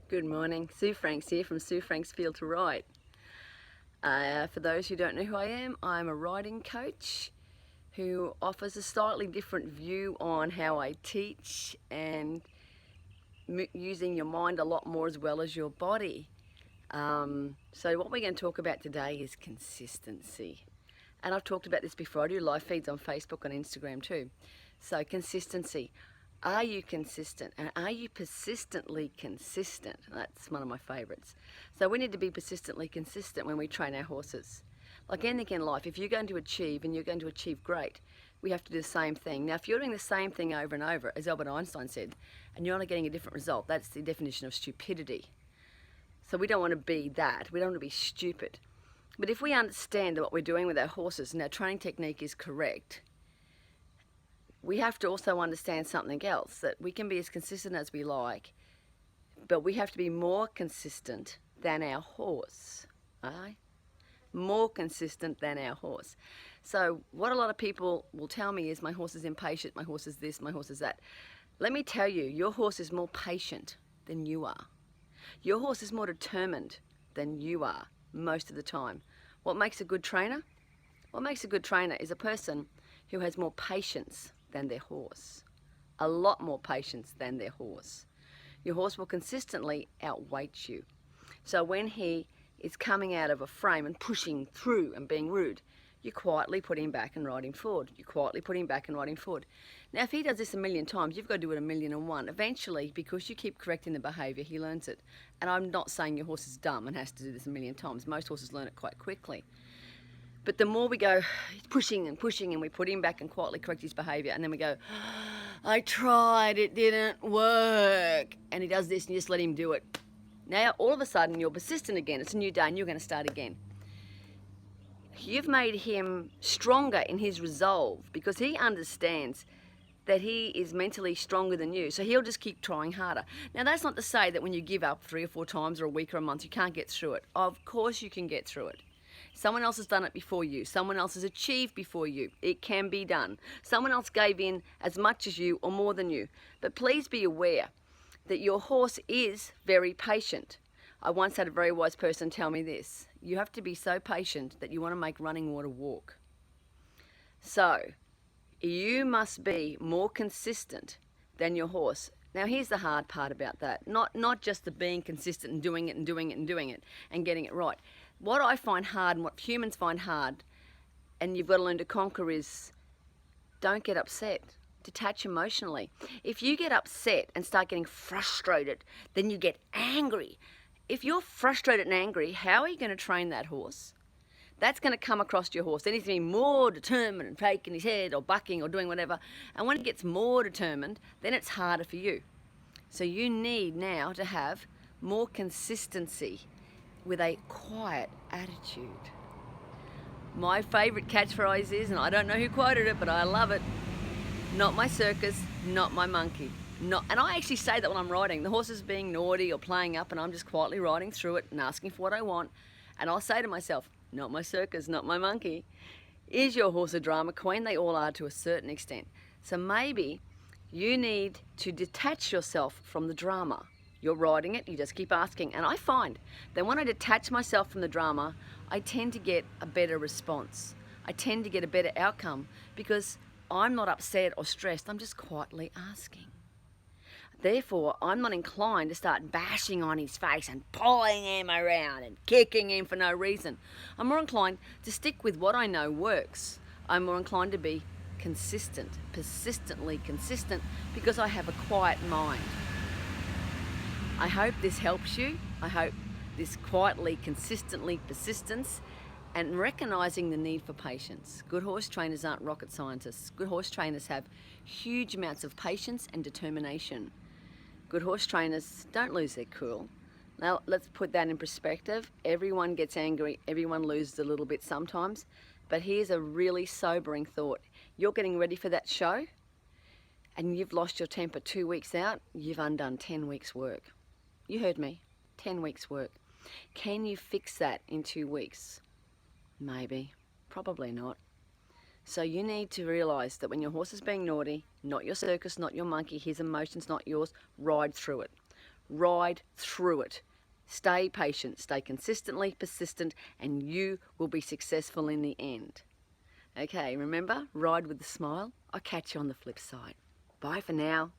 Good morning, Sue Franks here from Sue Franks Feel to Ride. For those who don't know who I am, I'm a riding coach who offers a slightly different view on how I teach and using your mind a lot more as well as your body. So what we're going to talk about today is consistency. And I've talked about this before. I do live feeds on Facebook and Instagram too. So consistency. Are you consistent? And are you persistently consistent? That's one of my favourites. So we need to be persistently consistent when we train our horses. Like anything in life, if you're going to achieve and you're going to achieve great, we have to do the same thing. Now, if you're doing the same thing over and over, as Albert Einstein said, and you're only getting a different result, that's the definition of stupidity. So we don't want to be that. We don't want to be stupid. But if we understand that what we're doing with our horses and our training technique is correct, we have to also understand something else, that we can be as consistent as we like, but we have to be more consistent than our horse. Right? More consistent than our horse. So what a lot of people will tell me is, my horse is impatient, my horse is this, my horse is that. Let me tell you, your horse is more patient than you are. Your horse is more determined than you are most of the time. What makes a good trainer? What makes a good trainer is a person who has more patience than their horse. A lot more patience than their horse. Your horse will consistently outweight you. So when he is coming out of a frame and pushing through and being rude, you quietly put him back and ride him forward. You quietly put him back and ride him forward. Now, if he does this a million times, you've got to do it 1,000,001. Eventually, because you keep correcting the behaviour, he learns it. And I'm not saying your horse is dumb and has to do this 1,000,000 times. Most horses learn it quite quickly. But the more we go pushing and pushing and we put him back and quietly correct his behaviour, and then we go, I tried, it didn't work. And he does this and you just let him do it. Now, all of a sudden, you're persistent again. It's a new day and you're going to start again. You've made him stronger in his resolve because he understands that he is mentally stronger than you. So he'll just keep trying harder. Now, that's not to say that when you give up 3 or 4 times or a week or a month, you can't get through it. Of course you can get through it. Someone else has done it before you. Someone else has achieved before you. It can be done. Someone else gave in as much as you or more than you. But please be aware that your horse is very patient. I once had a very wise person tell me this: you have to be so patient that you want to make running water walk. So you must be more consistent than your horse. Now, here's the hard part about that. Not just the being consistent and doing it and doing it and doing it and getting it right. What I find hard and what humans find hard, and you've got to learn to conquer, is don't get upset. Detach emotionally. If you get upset and start getting frustrated, then you get angry. If you're frustrated and angry, how are you going to train that horse? That's going to come across your horse. Then he's going to be more determined and shaking his head or bucking or doing whatever. And when he gets more determined, then it's harder for you. So you need now to have more consistency with a quiet attitude. My favourite catchphrase is, and I don't know who quoted it, but I love it, not my circus, not my monkey. And I actually say that when I'm riding. The horse is being naughty or playing up and I'm just quietly riding through it and asking for what I want. And I'll say to myself, not my circus, not my monkey. Is your horse a drama queen? They all are to a certain extent. So maybe you need to detach yourself from the drama. You're riding it, you just keep asking. And I find that when I detach myself from the drama, I tend to get a better response. I tend to get a better outcome because I'm not upset or stressed. I'm just quietly asking. Therefore, I'm not inclined to start bashing on his face and pulling him around and kicking him for no reason. I'm more inclined to stick with what I know works. I'm more inclined to be consistent, persistently consistent, because I have a quiet mind. I hope this helps you. I hope this quietly, consistently persistence and recognizing the need for patience. Good horse trainers aren't rocket scientists. Good horse trainers have huge amounts of patience and determination. Good horse trainers don't lose their cool. Now, let's put that in perspective. Everyone gets angry. Everyone loses a little bit sometimes. But here's a really sobering thought. You're getting ready for that show and you've lost your temper 2 weeks out. You've undone 10 weeks' work. You heard me. 10 weeks' work. Can you fix that in 2 weeks? Maybe. Probably not. So you need to realise that when your horse is being naughty, not your circus, not your monkey, his emotions, not yours, ride through it. ride through it. Stay patient, stay consistently persistent, and you will be successful in the end. Okay, remember, ride with a smile. I'll catch you on the flip side. Bye for now.